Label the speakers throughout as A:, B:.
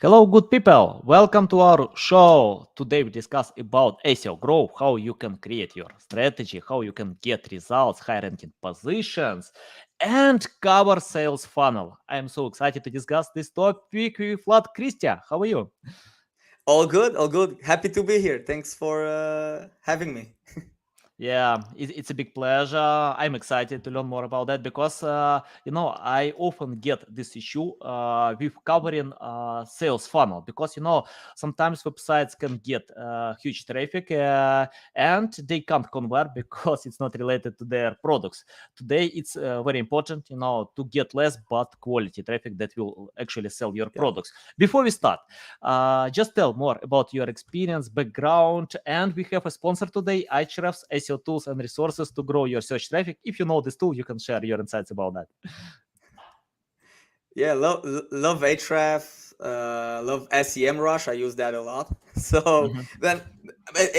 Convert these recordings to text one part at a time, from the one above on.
A: Hello, good people. Welcome to our show. Today we discuss about SEO growth, how you can create your strategy, how you can get results, high ranking positions, and cover sales funnel. I am so excited to discuss this topic with Vlad Cristea. How are you?
B: All good, all good. Happy to be here. Thanks for having me.
A: Yeah, it's a big pleasure. I'm excited to learn more about that because, I often get this issue with covering sales funnel because, sometimes websites can get huge traffic and they can't convert because it's not related to their products. Today, it's very important, to get less but quality traffic that will actually sell your
B: Yeah.
A: products. Before we start, just tell more about your experience, background, and we have a sponsor today, Ahrefs, SEO tools and resources to grow your search traffic. If you know this tool, you can share your insights about that.
B: Yeah, love Ahrefs, love SEM Rush. I use that a lot. So
A: Mhm.
B: then,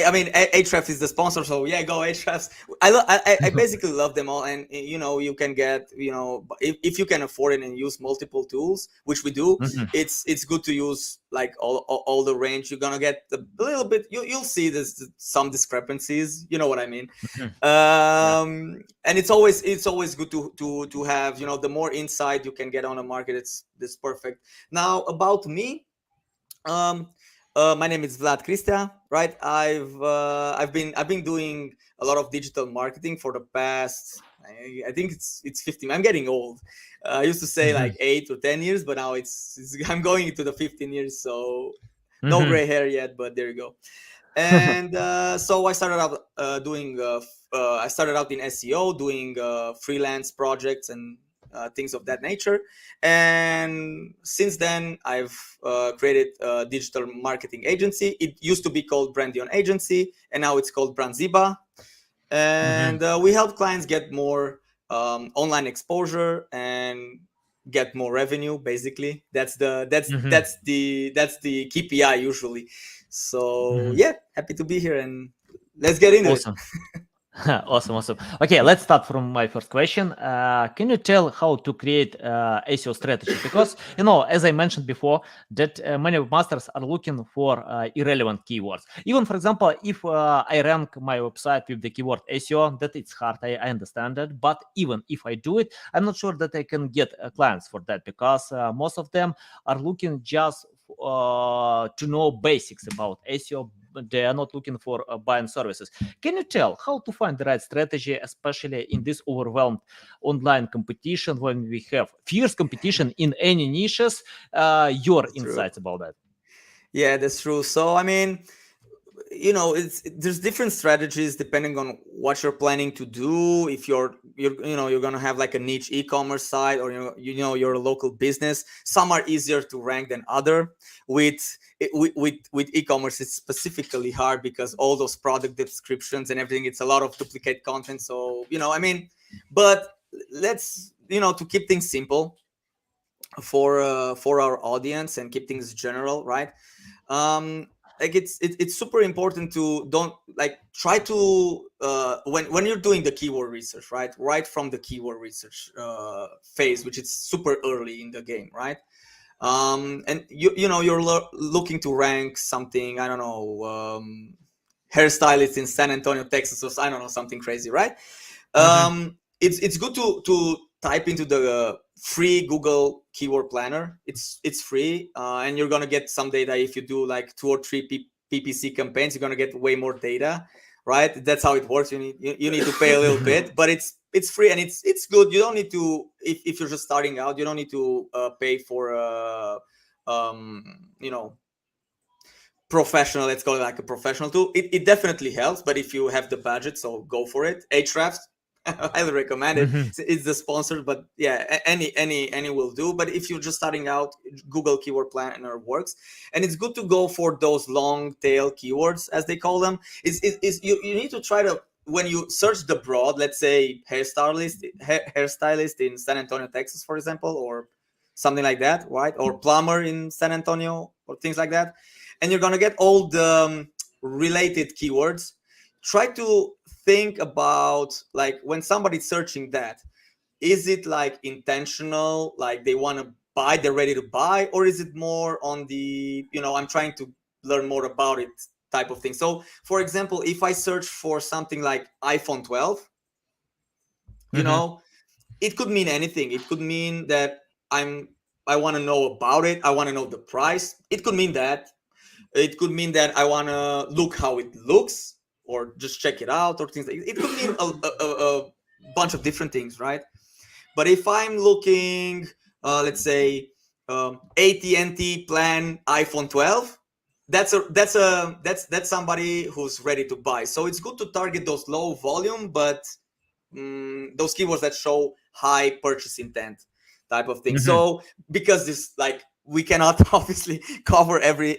B: I mean, Ahrefs is the sponsor. So yeah, go Ahrefs. I basically love them all, and you can get if you can afford it and use multiple tools, which we do.
A: Mhm.
B: It's good to use like all the range. You're gonna get a little bit. You'll see this some discrepancies. You know what I mean.
A: Mhm. Yeah.
B: And it's always good to have the more insight you can get on a market. It's perfect. Now about me, um my name is Vlad Cristea, right? I've been doing a lot of digital marketing for the past, I think it's 15. I'm getting old. I used to say
A: Mhm.
B: like 8 or 10 years, but now it's I'm going into the 15 years, so no
A: Mhm.
B: gray hair yet, but there you go. And so I started out I started out in SEO, doing freelance projects and things of that nature. And since then, I've created a digital marketing agency. It used to be called Brandion Agency, and now it's called Brandziba.
A: Mhm.
B: And we help clients get more online exposure and get more revenue. Basically,
A: Mhm.
B: that's the KPI usually. So
A: Mhm.
B: yeah, happy to be here, and let's get into it.
A: Awesome. Awesome, awesome. Okay, let's start from my first question. Can you tell how to create SEO strategy? Because as I mentioned before, that many webmasters are looking for irrelevant keywords. Even, for example, if I rank my website with the keyword SEO, that it's hard. I understand that. But even if I do it, I'm not sure that I can get clients for that because most of them are looking just to know basics about SEO. But they are not looking for buying services. Can you tell how to find the right strategy, especially in this overwhelmed online competition when we have fierce competition in any niches? Your
B: That's true.
A: insights about that.
B: Yeah, that's true. So I mean, there's different strategies depending on what you're planning to do. If you're gonna have like a niche e-commerce site, or you're a local business, some are easier to rank than other. With e-commerce, it's specifically hard because all those product descriptions and everything, it's a lot of duplicate content. So I mean, but let's to keep things simple for our audience and keep things general, right? um like it's super important to don't like try to when you're doing the keyword research, right from the keyword research phase, which is super early in the game, right? And you're looking to rank something, I don't know, hairstylist in San Antonio, Texas, or I don't know, something crazy, right?
A: Mhm.
B: It's good to type into the free Google keyword planner. It's free, and you're gonna get some data. If you do like 2 or 3 PPC campaigns, you're gonna get way more data, right? That's how it works. You need to pay a little
A: Mhm.
B: bit, but it's free, and it's good. You don't need to, if you're just starting out, you don't need to pay for you know professional, let's call it like a professional tool. It definitely helps, but if you have the budget, so go for it. Ahrefs, I highly recommend it.
A: Mhm.
B: It's the sponsor, but yeah, any will do. But if you're just starting out, Google keyword planner works, and it's good to go for those long tail keywords, as they call them. You need to try to, when you search the broad, let's say hairstylist in San Antonio, Texas, for example, or something like that, right? Or plumber in San Antonio, or things like that, and you're gonna get all the related keywords. Try to think about, like, when somebody's searching that, is it like intentional, like they want to buy, they're ready to buy, or is it more on the, I'm trying to learn more about it type of thing? So for example, if I search for something like iPhone 12, you
A: Mm-hmm.
B: know it could mean anything. It could mean that I want to know about it, I want to know the price. It could mean that. It could mean that I want to look how it looks, or just check it out, or things like it could mean a bunch of different things, right? But if I'm looking, let's say, AT&T plan iPhone 12, that's somebody who's ready to buy. So it's good to target those low volume, but those keywords that show high purchase intent type of thing.
A: Mm-hmm.
B: So because this, like, we cannot obviously cover every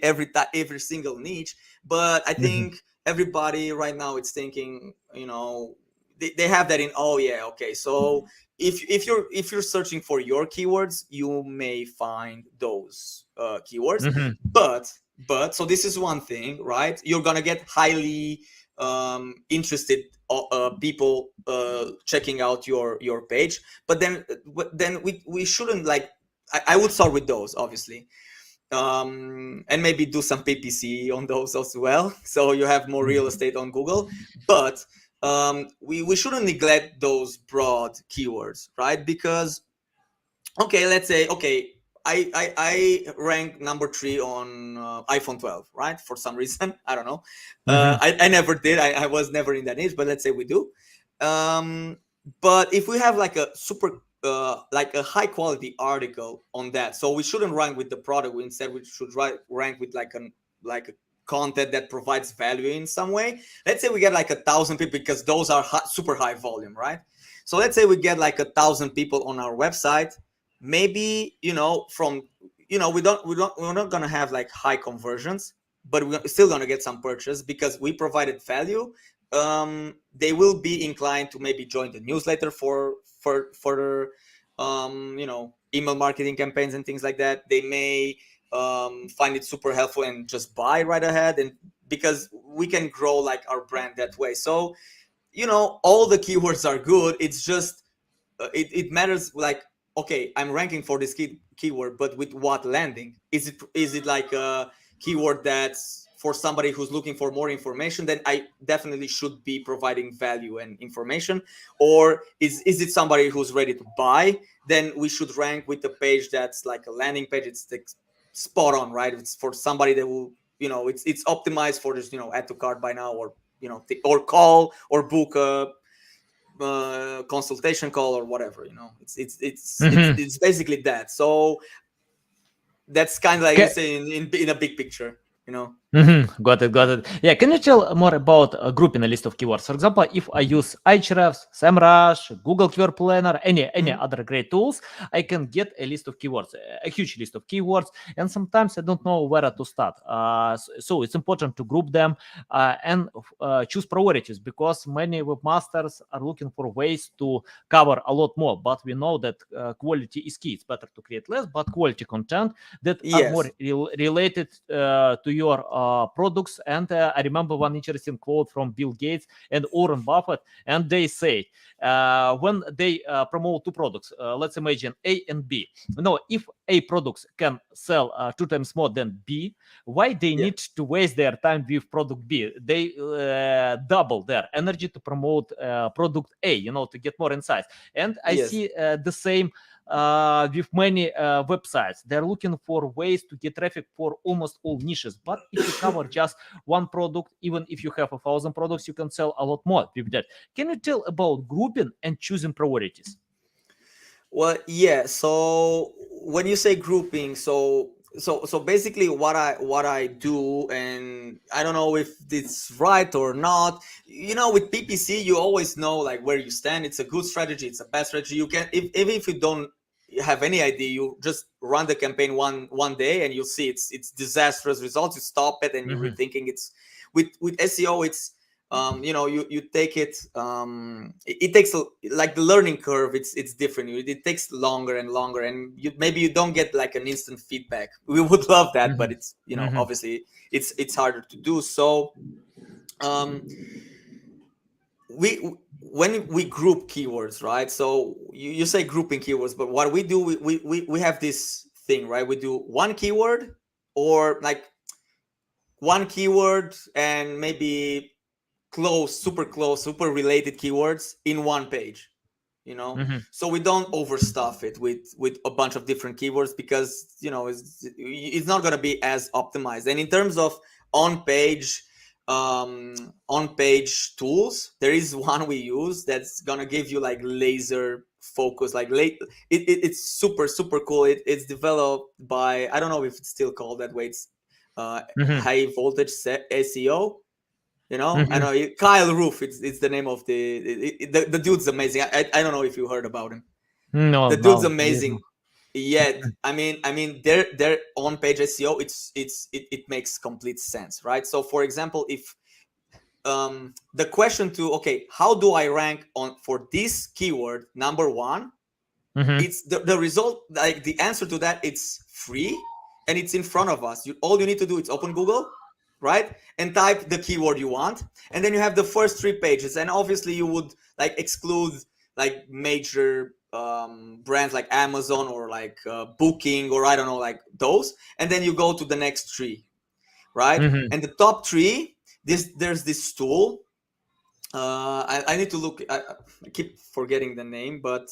B: single niche, but I
A: Mm-hmm.
B: think everybody right now is thinking, they have that in, oh yeah, okay, so if you're searching for your keywords, you may find those keywords.
A: Mm-hmm.
B: But so this is one thing, right? You're gonna get highly interested people checking out your page. But then we shouldn't, like, I would start with those, obviously, and maybe do some PPC on those as well, so you have more real estate on Google. But we shouldn't neglect those broad keywords, right? Because, okay, let's say, okay, I rank number 3 on iPhone 12, right? For some reason, I don't know.
A: Mm-hmm.
B: I never did. I was never in that niche, but let's say we do. Um, but if we have like a super, like a high quality article on that, so we shouldn't rank with the product. Instead, we should rank with like a content that provides value in some way. Let's say we get like 1,000 people, because those are super high volume, right? So let's say we get like 1,000 people on our website. Maybe, from, we're not gonna have like high conversions, but we're still gonna get some purchase because we provided value. They will be inclined to maybe join the newsletter for email marketing campaigns and things like that. They may find it super helpful and just buy right ahead, and because we can grow like our brand that way. So, all the keywords are good. It's just it matters, like, okay, I'm ranking for this keyword, but with what landing? Is it like a keyword that's for somebody who's looking for more information? Then I definitely should be providing value and information. Or is it somebody who's ready to buy? Then we should rank with the page that's like a landing page. It's like spot on, right? It's for somebody that will, it's optimized for this, add to cart by now, or or call or book a consultation call or whatever.
A: Mm-hmm.
B: It's basically that. So that's kind of like you say in a big picture,
A: Mm-hmm. Got it, got it. Yeah, can you tell more about grouping a list of keywords? For example, if I use Ahrefs, SEMrush, Google Keyword Planner, any
B: Mhm.
A: other great tools, I can get a list of keywords, a huge list of keywords, and sometimes I don't know where to start. So it's important to group them and choose priorities, because many webmasters are looking for ways to cover a lot more. But we know that quality is key. It's better to create less, but quality content that are more
B: Yes.
A: related to your products. And I remember one interesting quote from Bill Gates and Warren Buffett, and they say when they promote two products, let's imagine A and B. No, if A products can sell 2 times more than B, why they
B: Yeah.
A: need to waste their time with product B? They double their energy to promote product A, to get more insights. And I
B: Yes.
A: see the same with many websites. They're looking for ways to get traffic for almost all niches. But if you cover just one product, even if you have 1,000 products, you can sell a lot more with that. Can you tell about grouping and choosing priorities?
B: Well, yeah. So when you say grouping, so basically what I do, and I don't know if it's right or not. With PPC, you always know like where you stand. It's a good strategy. It's a bad strategy. You can, even if you don't have any idea, you just run the campaign one day, and you'll see it's disastrous results. You stop it and you're
A: Mhm.
B: rethinking. It's with SEO. It's you take it, it takes like the learning curve, it's different. It takes longer and longer, and maybe you don't get like an instant feedback. We would love that, but
A: Mhm.
B: it's,
A: Mhm.
B: obviously it's harder to do. So um we when we group keywords, right? So you say grouping keywords, but what we do, we have this thing, right? We do one keyword, or like one keyword and maybe super close, super related keywords in one page, so we don't overstuff it with a bunch of different keywords, because it's not going to be as optimized. And in terms of on page tools, there is one we use that's going to give you like laser focus, like it's super cool. It's developed by, I don't know if it's still called that way, it's high voltage SEO. I know Kyle Roof. It's the name of the dude's amazing. I don't know if you heard about him.
A: No,
B: The dude's
A: no.
B: amazing. Yeah, I mean their on page SEO. It makes complete sense, right? So for example, if the question to, okay, how do I rank on for this keyword number one? It's the result, like the answer to that. It's free and it's in front of us. All you need to do is open Google, right, and type the keyword you want, and then you have the first 3 pages. And obviously you would like exclude like major brands like Amazon or like Booking, or I don't know, like those, and then you go to the next 3, right? And the top 3, there's this tool. I need to look. I keep forgetting the name, but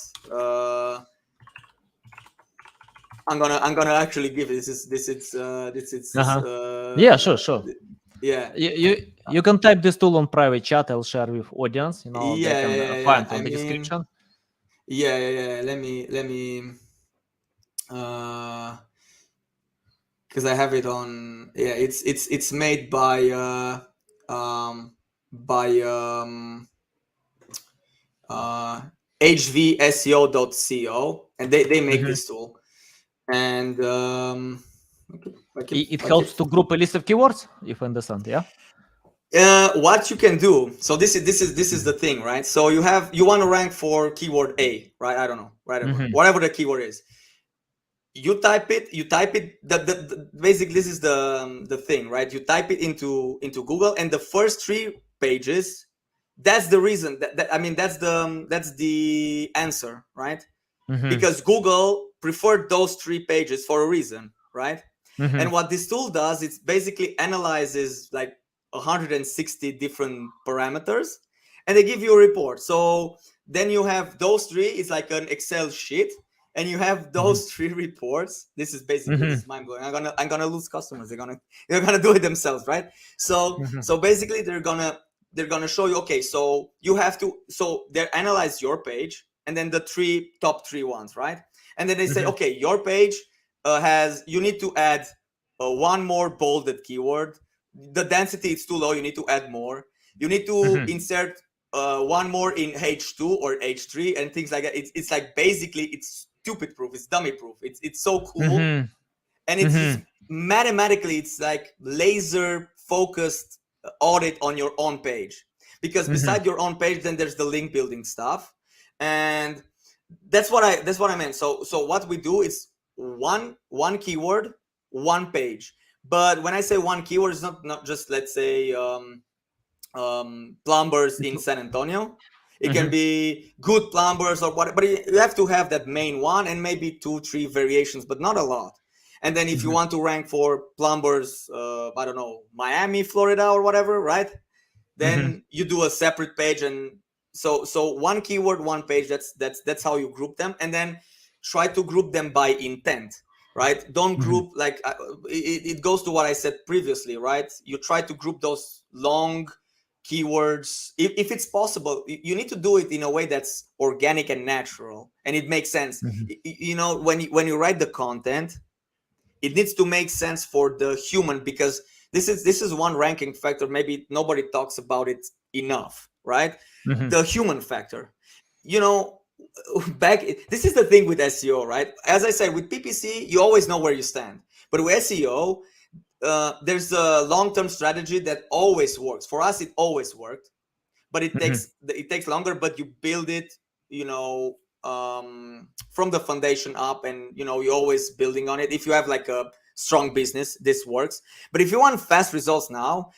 B: I'm gonna actually give it. This is
A: Yeah, sure.
B: Yeah.
A: You can type this tool on private chat. I'll share with audience. They can find on the description.
B: Yeah. Let me because I have it on. Yeah, it's made by hvseo.co, and they make this tool. And
A: it helps to group a list of keywords, if I understand. Yeah.
B: What you can do. So this is the thing, right? So you want to rank for keyword A, right? I don't know, whatever the keyword is. You type it. Basically this is the thing, right? You type it into Google, and the first 3 pages, that's the reason that's the answer, right? Because Google preferred those 3 pages for a reason, right? And what this tool does, it basically analyzes like 160 different parameters, and they give you a report. So then you have those 3, it's like an Excel sheet, and you have those 3 reports. This is basically this is mind blowing. I'm gonna lose customers. They're gonna do it themselves, right? So basically they're gonna show you, okay, so you have to, so they analyze your page, and then the top 3 ones, right? And then they say, okay, your page you need to add 1 more bolded keyword. The density is too low. You need to add more. You need to insert 1 more in H2 or H3 and things like that. It's like basically it's stupid proof. It's dummy proof. It's so cool, and it's just, mathematically it's like laser focused audit on your own page, because beside your own page, then there's the link building stuff, and that's what I meant. So what we do is one keyword, 1 page. But when I say 1 keyword, it's not just, let's say plumbers in San Antonio. It can be good plumbers or whatever, but you have to have that main one and maybe 2-3 variations, but not a lot. And then if you want to rank for plumbers, I don't know, Miami, Florida, or whatever, right? Then you do a separate page. And so 1 keyword, 1 page. That's how you group them, and then try to group them by intent, right? Don't group like it goes to what I said previously, right? You try to group those long keywords if it's possible. You need to do it in a way that's organic and natural, and it makes sense. When you write the content, it needs to make sense for the human, because this is one ranking factor. Maybe nobody talks about it enough, right? The human factor. This is the thing with SEO, right? As I said, with PPC, you always know where you stand, but with SEO, there's a long-term strategy that always works. For us, it always worked, but it takes longer. But you build it, from the foundation up, and you're always building on it. If you have like a strong business, this works. But if you want fast results now,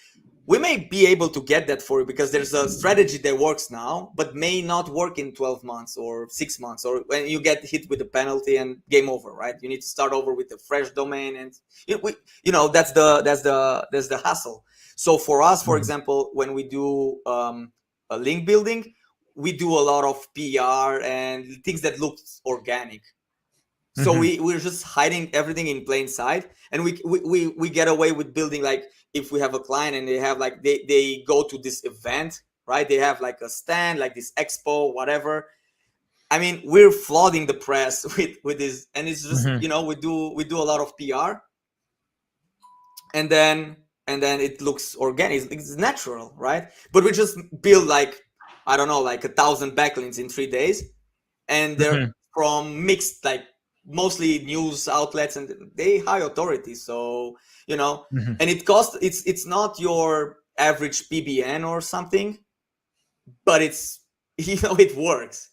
B: we may be able to get that for you because there's a strategy that works now but may not work in 12 months or 6 months, or when you get hit with a penalty and game over, right? You need to start over with a fresh domain, and that's the hassle. So for us, for example, when we do a link building, we do a lot of PR and things that look organic. So we're just hiding everything in plain sight, and we get away with building, like, if we have a client and they have like they go to this event, right? They have like a stand, like this expo, whatever. I mean, we're flooding the press with this, and it's just we do a lot of PR, and then it looks organic, it's natural, right? But we just build like, I don't know, like 1,000 backlinks in 3 days, and they're from mixed, like, mostly news outlets, and they high authority. So and it costs, it's not your average PBN or something, but it's it works.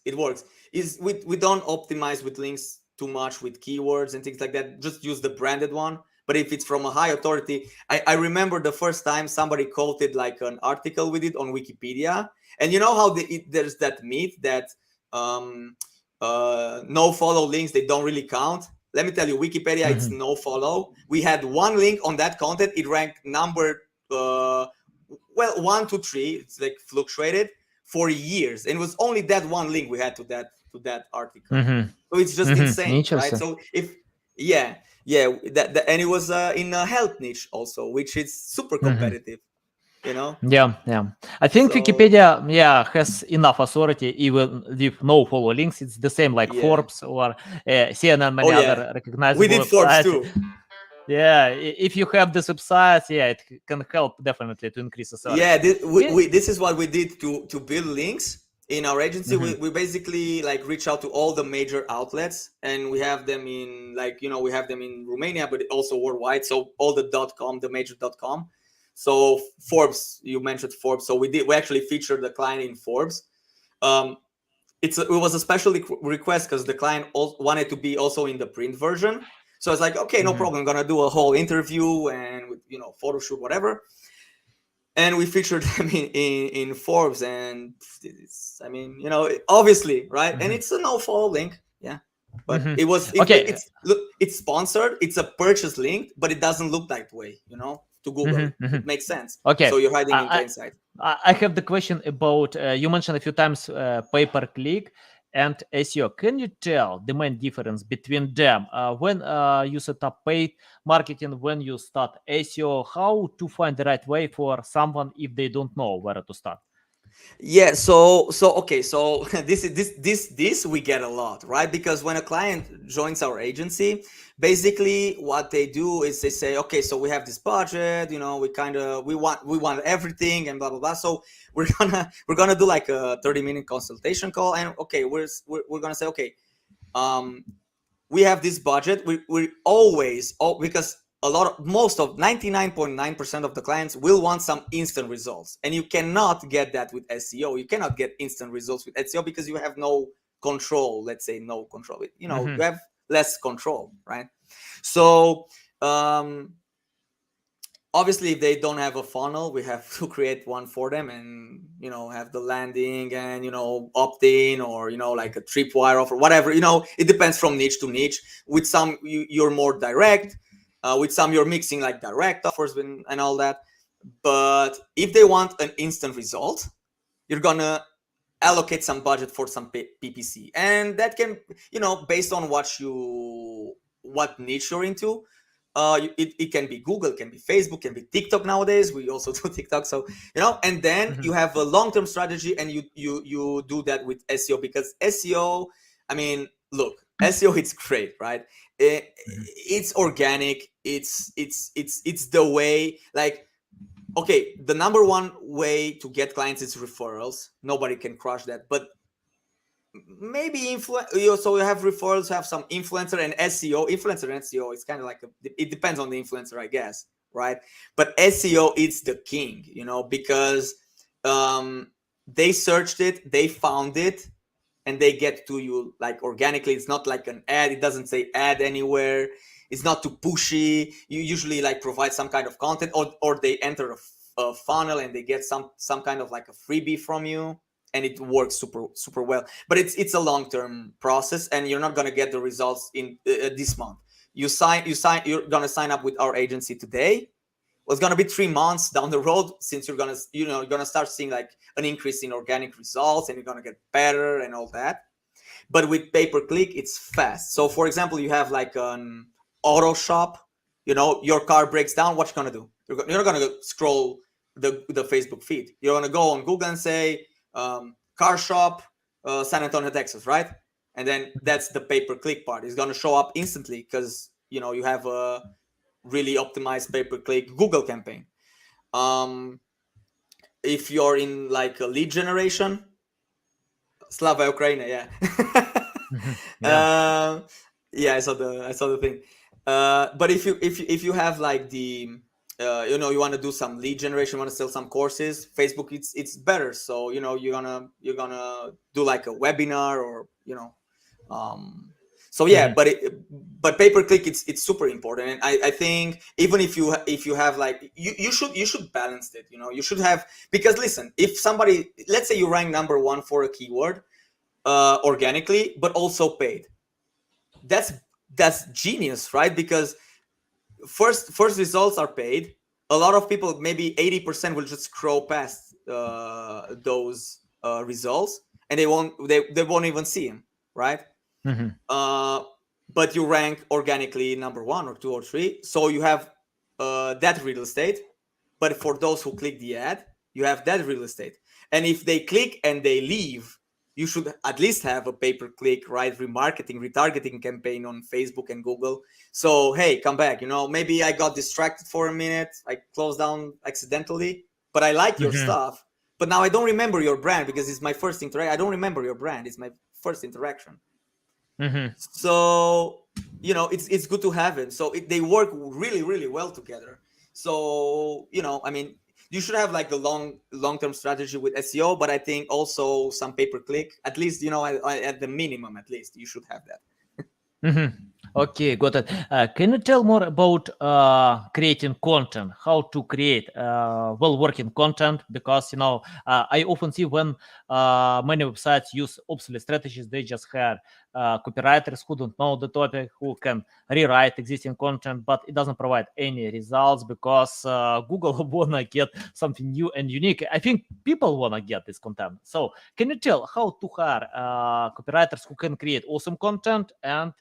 B: Is we don't optimize with links too much with keywords and things like that. Just use the branded one. But if it's from a high authority, I remember the first time somebody quoted like an article with it on Wikipedia, and you know how there's that myth that no follow links, they don't really count. Let me tell you, Wikipedia, it's no follow. We had one link on that content, it ranked number 1 to 3, it's like fluctuated for years, and it was only that one link we had to that article. So it's just insane, right? So if that and it was in a health niche also, which is super competitive.
A: Yeah. I think Wikipedia, has enough authority even with no follow links. It's the same like Forbes or CNN, many other recognizable
B: we did Forbes too.
A: Yeah, if you have this website, it can help definitely to increase authority.
B: Yeah, this is what we did to build links in our agency. We basically like reach out to all the major outlets, and we have them in we have them in Romania, but also worldwide. So all the .com, the major .com. So Forbes, you mentioned Forbes. So we actually featured the client in Forbes. It was a special request because the client wanted to be also in the print version. So it's like, okay, no problem. I'm gonna do a whole interview and with photo shoot, whatever. And we featured them in Forbes, and it's, obviously, right? And it's a no follow link, but it was it's sponsored. It's a purchase link, but it doesn't look that way, to Google. It makes sense.
A: Okay,
B: so you're hiding in plain sight.
A: I have the question about you mentioned a few times pay-per-click and SEO. Can you tell the main difference between them when you set up paid marketing, when you start SEO? How to find the right way for someone if they don't know where to start?
B: Yeah, so okay, so this we get a lot, right? Because when a client joins our agency, basically what they do is they say, okay, so we have this budget, we want everything and blah blah blah. So we're gonna do like a 30-minute consultation call, and okay, we're gonna say, okay, we have this budget. We always, because most of 99.9% of the clients will want some instant results, and you cannot get that with SEO. You cannot get instant results with SEO because you have no control. Let's say no control. You have less control, right? So obviously, if they don't have a funnel, we have to create one for them, and have the landing and opt-in, or like a tripwire offer, whatever. It depends from niche to niche. With some you're more direct. With some you're mixing like direct offers and all that. But if they want an instant result, you're gonna allocate some budget for some PPC, and that can based on what niche you're into. It can be Google, can be Facebook, can be TikTok nowadays. We also do TikTok, so and then you have a long-term strategy, and you do that with SEO, because SEO, look, SEO, it's great, right? It's organic. It's the way, like, okay, the number one way to get clients is referrals. Nobody can crush that, but maybe so you have referrals, have some influencer and SEO. Influencer and SEO, it's kind of like it depends on the influencer, I guess, right? But SEO, it's the king, because they searched it, they found it, and they get to you like organically. It's not like an ad. It doesn't say ad anywhere. It's not too pushy. You usually like provide some kind of content, or they enter a funnel and they get some kind of like a freebie from you, and it works super well. But it's a long-term process, and you're not going to get the results in this month. You're going to sign up with our agency today. Well, it's going to be 3 months down the road, since you're going to you're going to start seeing like an increase in organic results, and you're going to get better and all that. But with pay-per-click, it's fast. So for example, you have like an auto shop, your car breaks down. What you're going to do? You're not going to scroll the Facebook feed. You're going to go on Google and say car shop, San Antonio, Texas, right? And then that's the pay-per-click part. It's going to show up instantly because you have a really optimized pay-per-click Google campaign. If you're in like a lead generation, Slava Ukraine, yeah.
A: Yeah.
B: Yeah, I saw the thing. But if you have like the you want to do some lead generation, you want to sell some courses, Facebook it's better. So you're gonna do like a webinar, or so yeah.
A: Mhm.
B: But pay-per-click, it's super important. And I think even if you have like you should balance it. You should have, because listen, if somebody, let's say you rank number one for a keyword organically, but also paid, that's genius, right? Because first results are paid. A lot of people, maybe 80%, will just scroll past those results, and they won't even see them, right?
A: Mhm.
B: But you rank organically number one or two or three, so you have that real estate. But for those who click the ad, you have that real estate. And if they click and they leave, you should at least have a pay-per-click, right, retargeting campaign on Facebook and Google. So hey, come back. Maybe I got distracted for a minute, I closed down accidentally, but I like your
A: Mhm.
B: stuff. But now I don't remember your brand, because it's my first interaction. I don't remember your brand. It's my first interaction.
A: Mhm.
B: So it's good to have it. So they work really really well together. So I mean, you should have like a long-term strategy with SEO, but I think also some pay-per-click, at least at the minimum, at least you should have that.
A: Mhm. Okay, got it. Can you tell more about creating content? How to create well-working content? Because I often see when many websites use obsolete strategies, they just hire copywriters who don't know the topic, who can rewrite existing content, but it doesn't provide any results because Google wanna get something new and unique. I think people wanna get this content. So can you tell how to hire copywriters who can create awesome content and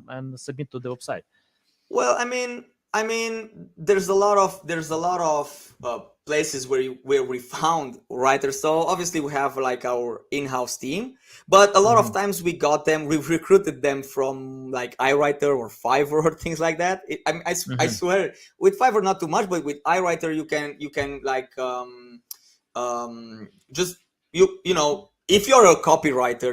A: and submit to the website?
B: Well, I mean, there's a lot of places where we found writers. So obviously we have like our in-house team, but a lot of
A: Mhm.
B: times we've recruited them from like iWriter or Fiverr or things like that. I
A: Mhm.
B: swear, with Fiverr not too much, but with iWriter you can like just if you're a copywriter,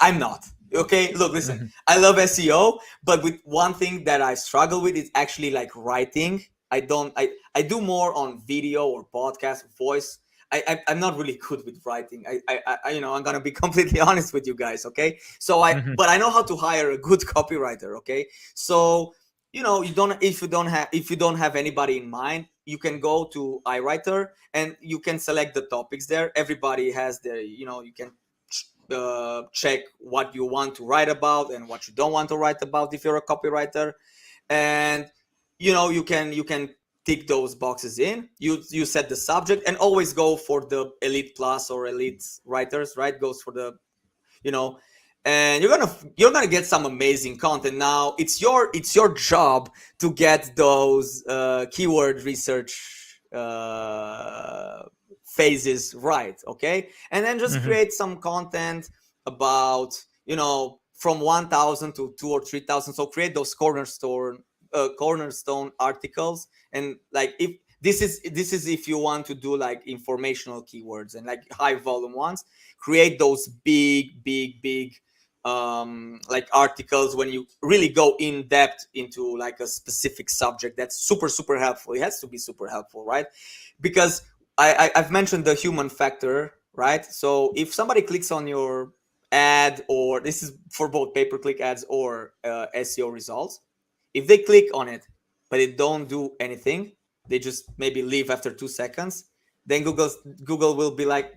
B: I'm not. Okay, look, listen,
A: Mhm.
B: I love SEO, but with one thing that I struggle with is actually like writing. I do more on video or podcast, voice. I'm not really good with writing. I'm gonna be completely honest with you guys. Okay, so
A: Mhm.
B: but I know how to hire a good copywriter. Okay, so if you don't have anybody in mind, you can go to iWriter and you can select the topics there. Everybody has their, you can check what you want to write about and what you don't want to write about if you're a copywriter. And you can tick those boxes in. You set the subject, and always go for the elite plus or elite writers, right? Goes for the you know and you're gonna get some amazing content. Now it's your job to get those keyword research phases right. Okay, and then just
A: Mhm.
B: create some content about from 1,000 to 2 or 3,000. So create those cornerstone articles. And like, if this is if you want to do like informational keywords and like high volume ones, create those big like articles when you really go in depth into like a specific subject. That's super helpful. It has to be super helpful, right? Because I've mentioned the human factor, right? So if somebody clicks on your ad, or this is for both pay-per-click ads or SEO results, if they click on it but they don't do anything, they just maybe leave after 2 seconds, then Google will be like,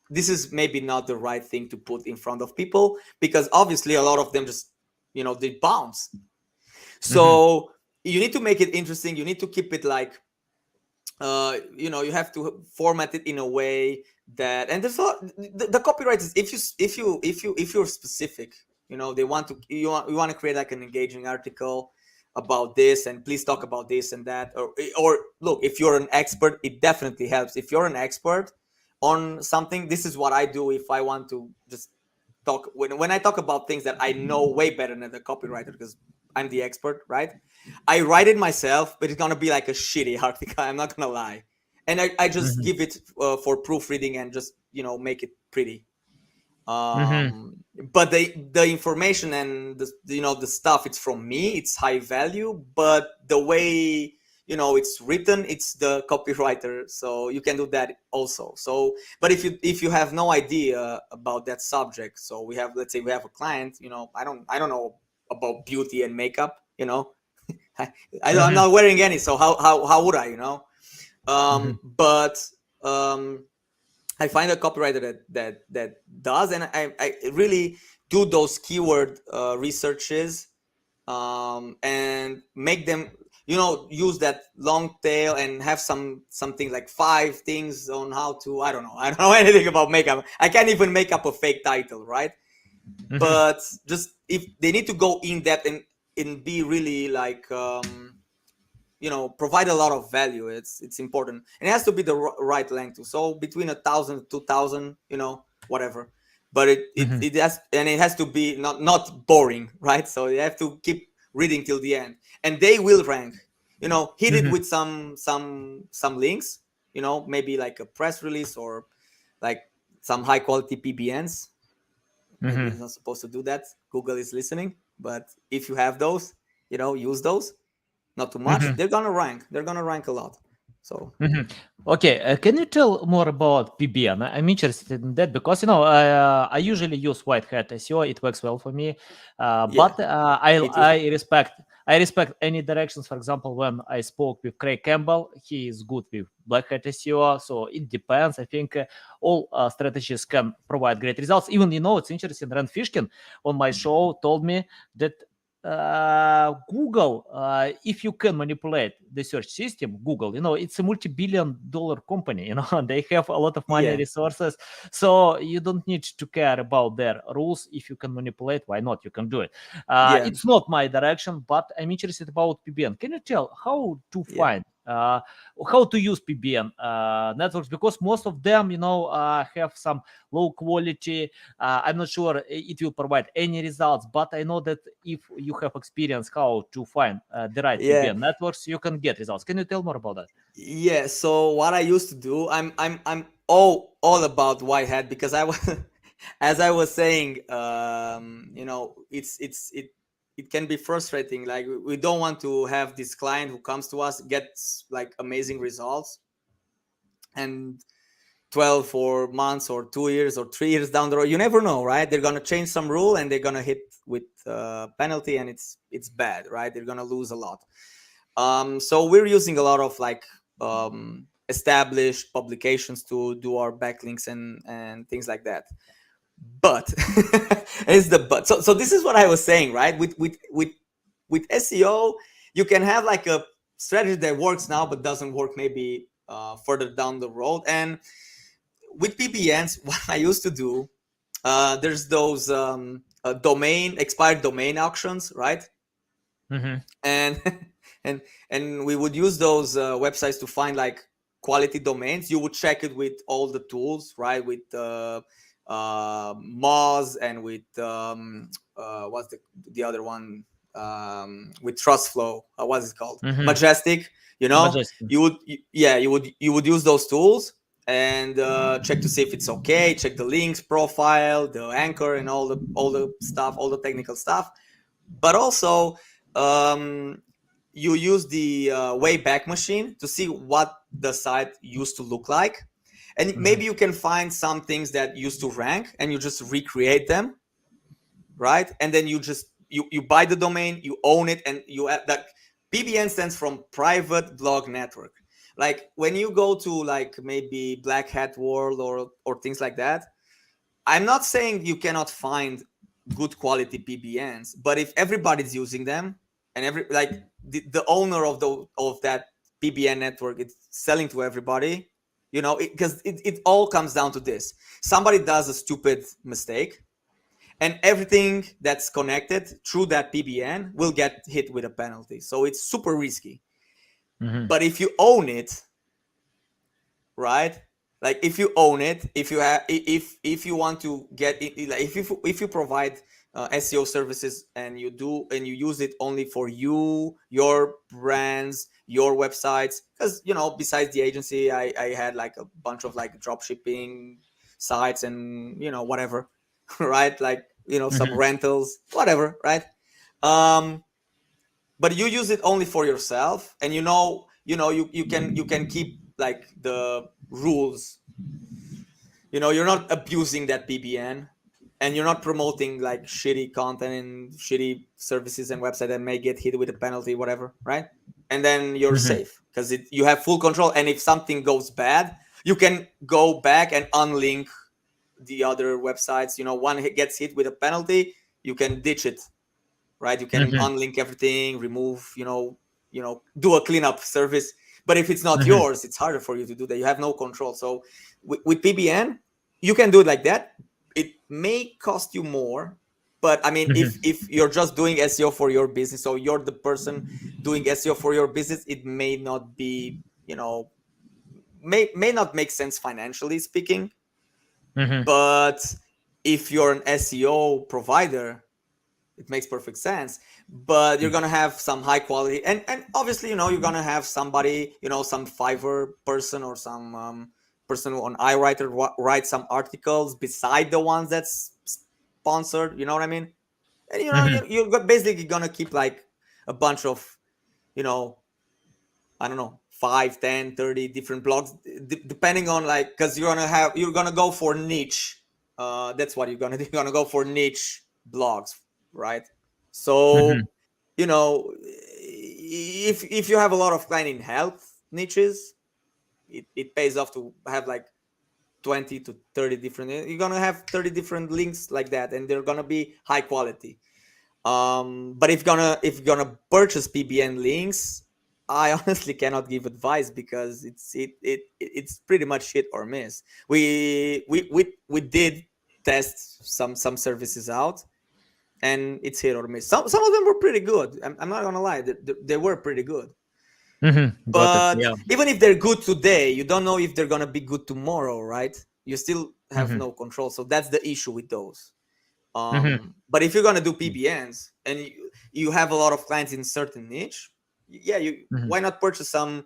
B: this is maybe not the right thing to put in front of people, because obviously a lot of them just, they bounce. So you need to make it interesting. You need to keep it like, you have to format it in a way that, and there's the copyright is, if you're specific, they want to, you want to create like an engaging article about this, and please talk about this and that, or look, if you're an expert, it definitely helps. If you're an expert on something, this is what I do if I want to just talk, when I talk about things that I know way better than the copywriter, because I'm the expert, right? I write it myself, but it's gonna be like a shitty article. I'm not gonna lie, and I just give it for proofreading and just make it pretty. But the information and the stuff, it's from me. It's high value, but the way it's written, it's the copywriter. So you can do that also. So, but if you have no idea about that subject, so let's say we have a client. I don't know about beauty and makeup. I'm not wearing any, so how would I? But I find a copywriter that does, and I really do those keyword researches, and make them use that long tail and have something like 5 things on how to, I don't know anything about makeup. I can't even make up a fake title, right? But just if they need to go in depth and be really like provide a lot of value, it's important, and it has to be the right length too. So between 1,000 to 2,000, whatever, but it has, and it has to be not boring, right? So you have to keep reading till the end, and they will rank. Hit it with some links, maybe like a press release or like some high quality PBNs. Maybe it's not supposed to do that. Google is listening, but if you have those, use those. Not too much. They're gonna rank a lot. So
A: Okay, can you tell more about PBN? I'm interested in that because I usually use white hat SEO. It works well for me, but I respect any directions. For example, when I spoke with Craig Campbell, he is good with black hat SEO. So it depends. I think all strategies can provide great results. Even it's interesting. Ren Fishkin on my show told me that Google, if you can manipulate the search system, Google, it's a multi-billion-dollar company, they have a lot of money, resources, so you don't need to care about their rules. If you can manipulate, why not? You can do it. It's not my direction, but I'm interested about PBN. Can you tell how to find how to use PBN networks? Because most of them, have some low quality. I'm not sure it will provide any results, but I know that if you have experience how to find the right PBN networks, you can get results. Can you tell more about that?
B: Yeah. So what I used to do, I'm all about white hat, because I was, as I was saying, it can be frustrating. Like, we don't want to have this client who comes to us, gets like amazing results, and 12 or months or 2 years or 3 years down the road, you never know, right? They're gonna change some rule and they're gonna hit with penalty, and it's bad, right? They're gonna lose a lot. So we're using a lot of like established publications to do our backlinks and things like that. But it's the but. So this is what I was saying, right? With SEO, you can have like a strategy that works now but doesn't work maybe further down the road. And with PBNs, what I used to do, there's those expired domain auctions, right? And and we would use those websites to find like quality domains. You would check it with all the tools, right? With Moz, and with what's the other one, with TrustFlow, what's it called, Majestic.
A: Majestic.
B: You would use those tools and check to see if it's okay, check the links profile, the anchor, and all the stuff, all the technical stuff. But also you use the Wayback Machine to see what the site used to look like, and maybe you can find some things that used to rank, and you just recreate them, right? And then you buy the domain, you own it, and you have that. PBN stands from private blog network. Like when you go to like maybe Black Hat World or things like that, I'm not saying you cannot find good quality PBNs, but if everybody's using them and the owner of that PBN network is selling to everybody, because it all comes down to this: somebody does a stupid mistake, and everything that's connected through that PBN will get hit with a penalty. So it's super risky. But if you own it, right? Like if you own it, if you want to get it, like if you provide SEO services and you use it only for your brands, your websites, because besides the agency, I had like a bunch of like drop shipping sites and whatever, right? Like some rentals, whatever, right? But you use it only for yourself, and you can keep like the rules. You're not abusing that PBN, and you're not promoting like shitty content and shitty services and website that may get hit with a penalty, whatever, right? And then you're safe because you have full control. And if something goes bad, you can go back and unlink the other websites. One gets hit with a penalty, you can ditch it, right? You can unlink everything, remove, do a cleanup service. But if it's not yours, it's harder for you to do that. You have no control. So with PBN, you can do it like that. It may cost you more, but I mean, if you're just doing SEO for your business, so you're the person doing SEO for your business, it may not be, may not make sense financially speaking. But if you're an SEO provider, it makes perfect sense. But you're gonna have some high quality, and obviously you're gonna have somebody, some Fiverr person or some person on iWriter write some articles beside the ones that's sponsored. You know what I mean? And you're basically gonna keep like a bunch of I don't know, 5, 10, 30 different blogs, depending on like, because you're gonna go for niche. That's what you're gonna do. You're gonna go for niche blogs, right? So if you have a lot of client in health niches, it pays off to have like 20 to 30 different. You're gonna have 30 different links like that, and they're gonna be high quality. But if you're gonna purchase PBN links, I honestly cannot give advice because it's pretty much hit or miss. We did test some services out, and it's hit or miss. Some of them were pretty good. I'm not gonna lie, they were pretty good. But even if they're good today, you don't know if they're gonna be good tomorrow, right? You still have no control. So that's the issue with those. But if you're gonna do PBNs and you have a lot of clients in certain niche, why not purchase some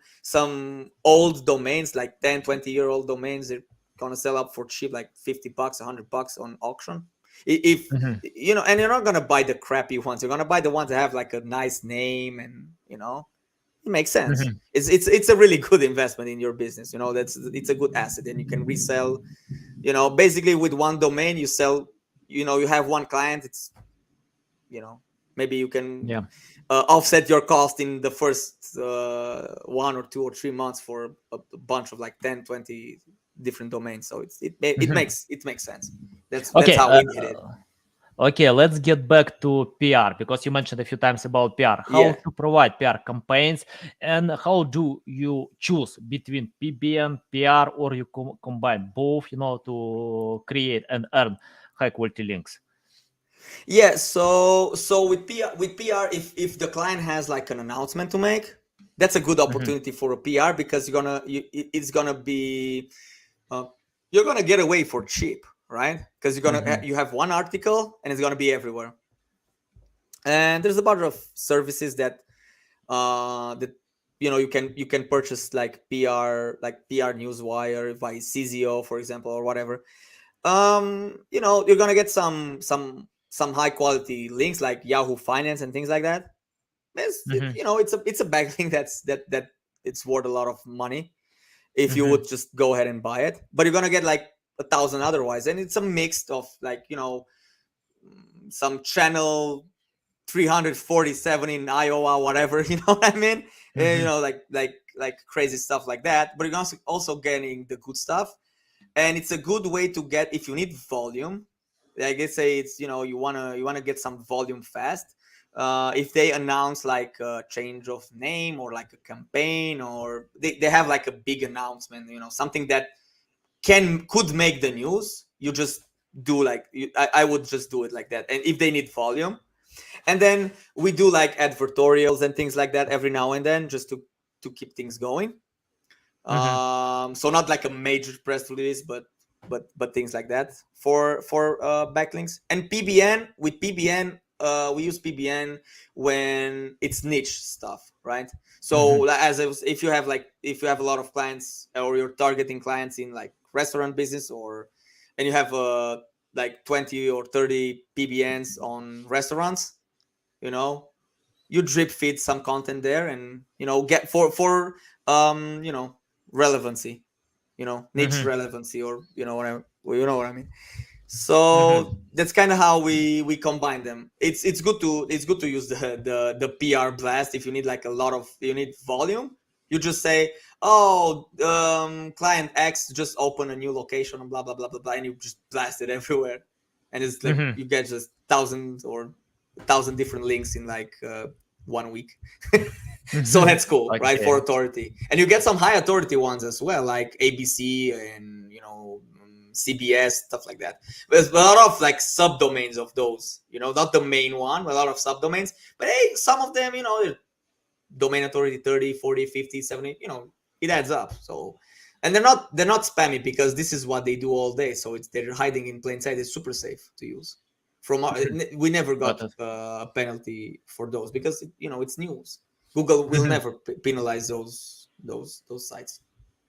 B: old domains, like 10, 20-year-old domains? They're gonna sell up for cheap, like $50, $100 on auction. If and you're not gonna buy the crappy ones. You're gonna buy the ones that have like a nice name, and it makes sense. It's a really good investment in your business. It's a good asset, and you can resell. Basically with one domain you sell. You have one client. It's maybe you can offset your cost in the first 1 or 2 or 3 months for a bunch of like 10, 20 different domains. So it makes sense. That's how we did it.
A: Okay, let's get back to PR, because you mentioned a few times about PR. How to provide PR campaigns, and how do you choose between PBN, PR, or you combine both, to create and earn high quality links?
B: Yeah, so with PR, if the client has like an announcement to make, that's a good opportunity for a PR, because it's gonna be you're gonna get away for cheap, right? Because you have one article and it's gonna be everywhere. And there's a bunch of services that you can purchase, like PR Newswire by CZO, for example, or whatever. You're gonna get some high quality links like Yahoo Finance and things like that. It's a backlink that it's worth a lot of money if you would just go ahead and buy it. But you're gonna get like 1,000 otherwise, and it's a mix of like some channel 347 in Iowa, whatever, you know what I mean? You know, like crazy stuff like that. But you're also getting the good stuff, and it's a good way to get if you need volume. Like let's say it's you wanna get some volume fast. If they announce like a change of name or like a campaign, or they have like a big announcement, something that could make the news, you just do like I would just do it like that. And if they need volume, and then we do like advertorials and things like that every now and then, just to keep things going. So not like a major press release, but things like that for backlinks. And PBN, we use PBN when it's niche stuff, right? So if you have a lot of clients, or you're targeting clients in like restaurant business, and you have like 20 or 30 PBNs on restaurants, you drip feed some content there, and get for relevancy, niche relevancy, or whatever, you know what I mean. So that's kind of how we combine them. It's good to use the PR blast. If you need like you need volume, you just say, oh, client X just opened a new location and blah blah blah blah blah, and you just blast it everywhere, and it's like you get just 1,000 different links in like 1 week. So that's cool, right? For authority, and you get some high authority ones as well, like ABC and CBS, stuff like that. There's a lot of like subdomains of those, not the main one, but a lot of subdomains. But hey, some of them, domain authority 30, 40, 50, 70, it adds up. So, and they're not spammy, because this is what they do all day. So they're hiding in plain sight. It's super safe to use. We never got a penalty for those, because it's news. Google will never penalize those sites.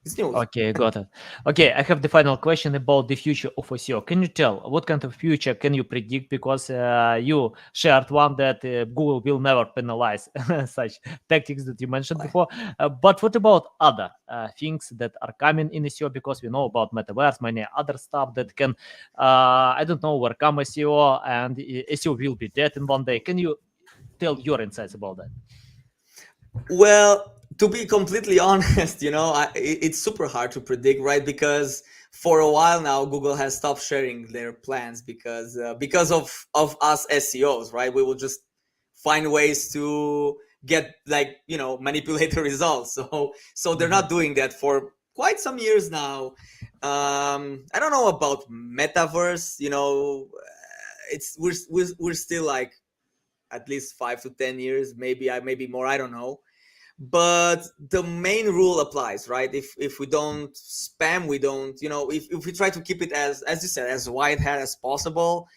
B: It's news.
A: Okay, got it. Okay, I have the final question about the future of SEO. Can you tell what kind of future can you predict? Because you shared one that Google will never penalize such tactics that you mentioned before. But what about other things that are coming in SEO? Because we know about metaverse, many other stuff that can, I don't know, overcome SEO, and SEO will be dead in one day. Can you tell your insights about that?
B: Well, to be completely honest, it's super hard to predict, right? Because for a while now, Google has stopped sharing their plans because of us SEOs, right? We will just find ways to get manipulate the results. So they're not doing that for quite some years now. I don't know about metaverse. We're still like at least 5 to 10 years, maybe more. I don't know. But the main rule applies, right? If we don't spam, we don't, if we try to keep it as you said, as white hat as possible,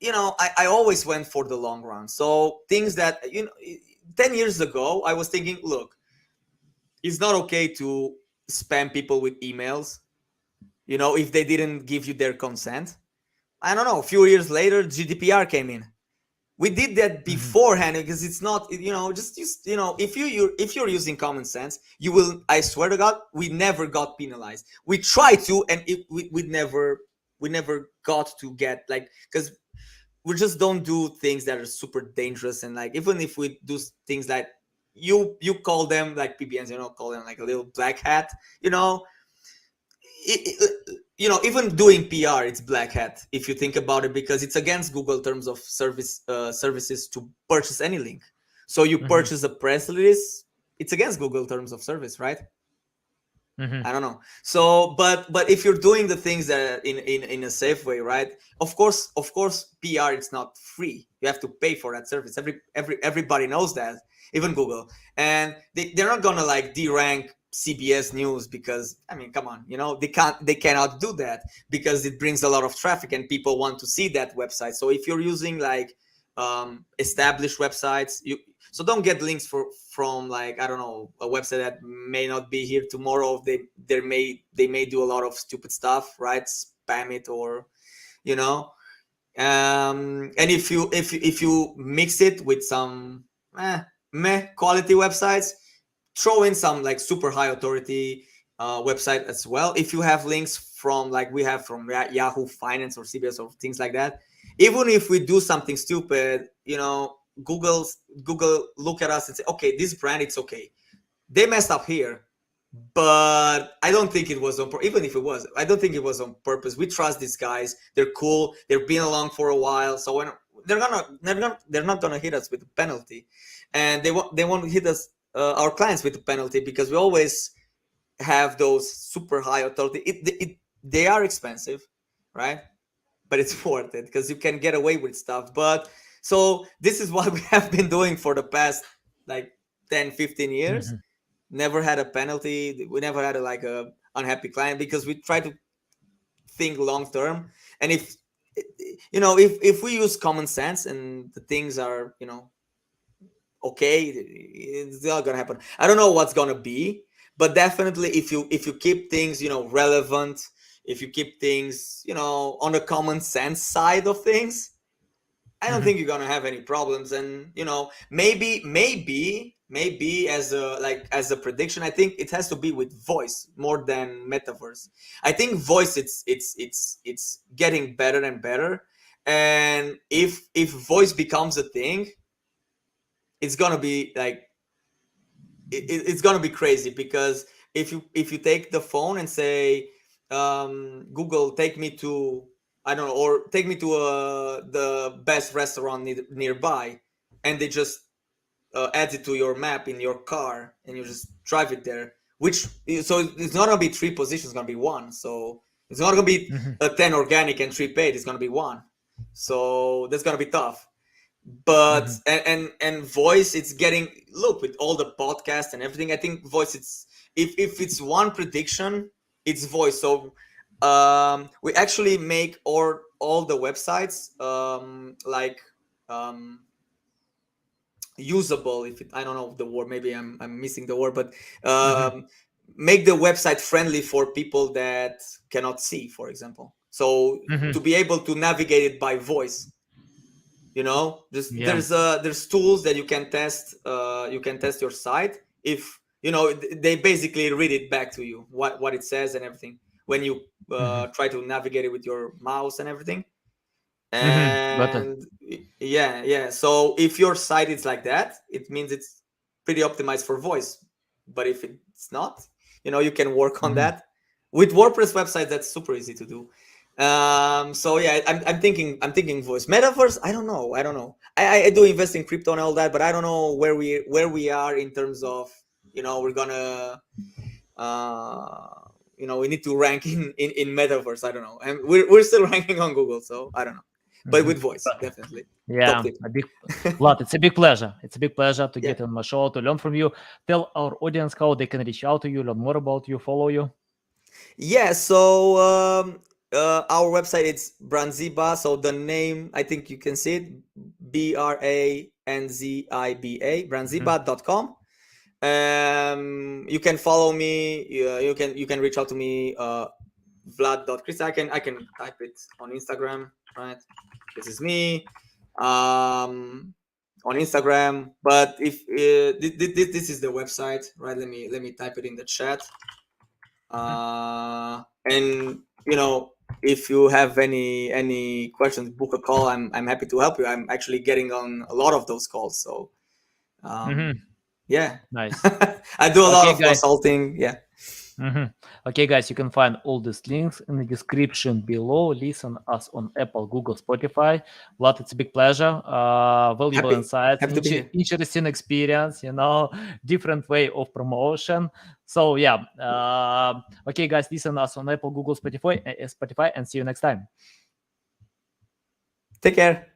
B: I always went for the long run. So things that 10 years ago, I was thinking, look, it's not okay to spam people with emails, if they didn't give you their consent. I don't know, a few years later, GDPR came in. We did that beforehand, because it's not, just use, if you're using common sense, you will, I swear to God, we never got penalized. We tried to, and we never got to get, like, because we just don't do things that are super dangerous. And like, even if we do things like you call them like PBNs, call them like a little black hat, even doing PR, it's black hat if you think about it, because it's against Google terms of services to purchase any link. So you purchase a press release, it's against Google terms of service, right? I don't know. So, but if you're doing the things that in a safe way, right? Of course, PR, it's not free. You have to pay for that service. Everybody knows that, even Google, and they're not gonna like derank CBS News, because I mean, come on, they cannot do that, because it brings a lot of traffic and people want to see that website. So if you're using like established websites, so don't get links from like, I don't know, a website that may not be here tomorrow. They may do a lot of stupid stuff, right? Spam it, or and if you mix it with some quality websites, throw in some like super high authority website as well. If you have links from like we have from Yahoo Finance or CBS or things like that, even if we do something stupid, Google look at us and say, okay, this brand, it's okay. They messed up here, but I don't think it was on even if it was, I don't think it was on purpose. We trust these guys. They're cool. They've been along for a while. So when they're not gonna hit us with a penalty, and they won't hit us, our clients, with a penalty, because we always have those super high authority. They are expensive, right? But it's worth it because you can get away with stuff. But so this is what we have been doing for the past like 10-15 years. Never had a penalty. We never had a unhappy client, because we try to think long term. And if we use common sense and the things are okay, it's not gonna happen. I don't know what's gonna be, but definitely if you keep things relevant, if you keep things on the common sense side of things, I don't think you're gonna have any problems. And maybe as a prediction, I think it has to be with voice more than metaverse. I think voice, it's getting better and better. And if voice becomes a thing, it's gonna be it's gonna be crazy. Because if you take the phone and say, Google, take me to, I don't know, or take me to the best restaurant nearby, and they just add it to your map in your car, and you just drive it there. So it's not gonna be 3 positions, it's gonna be 1. So it's not gonna be 10 organic and 3 paid. It's gonna be 1. So that's gonna be tough. But and voice, it's getting, look, with all the podcasts and everything, I think voice, it's if it's one prediction, it's voice. So we actually make all the websites usable. I don't know the word, maybe I'm missing the word, but make the website friendly for people that cannot see, for example. So to be able to navigate it by voice, there's tools that you can test. You can test your site. If they basically read it back to you, what it says and everything, when you try to navigate it with your mouse and everything. And yeah. So if your site is like that, it means it's pretty optimized for voice. But if it's not, you can work on that. With WordPress website, that's super easy to do. So yeah, I'm thinking voice. Metaverse, I don't know. I do invest in crypto and all that, but I don't know where we are in terms of we're gonna we need to rank in Metaverse. I don't know, and we're still ranking on Google, so I don't know. But with voice, definitely.
A: Yeah, Vlad, it's a big pleasure. It's a big pleasure to get on my show, to learn from you. Tell our audience how they can reach out to you, learn more about you, follow you.
B: Yeah, so our website, it's Branziba. So the name, I think you can see it, BRANZIBA, branziba.com. You can follow me. You can reach out to me, Vlad.Cristea. I can type it on Instagram, right? This is me on Instagram. But if this is the website, right? Let me type it in the chat. And if you have any questions, book a call. I'm happy to help you. I'm actually getting on a lot of those calls. So yeah,
A: nice.
B: I do a lot of consulting. Yeah.
A: Okay, guys, you can find all these links in the description below. Listen us on Apple, Google, Spotify. Vlad, it's a big pleasure. Valuable insights, interesting experience, different way of promotion. So yeah, okay, guys, listen us on Apple, Google, Spotify, and see you next time.
B: Take care.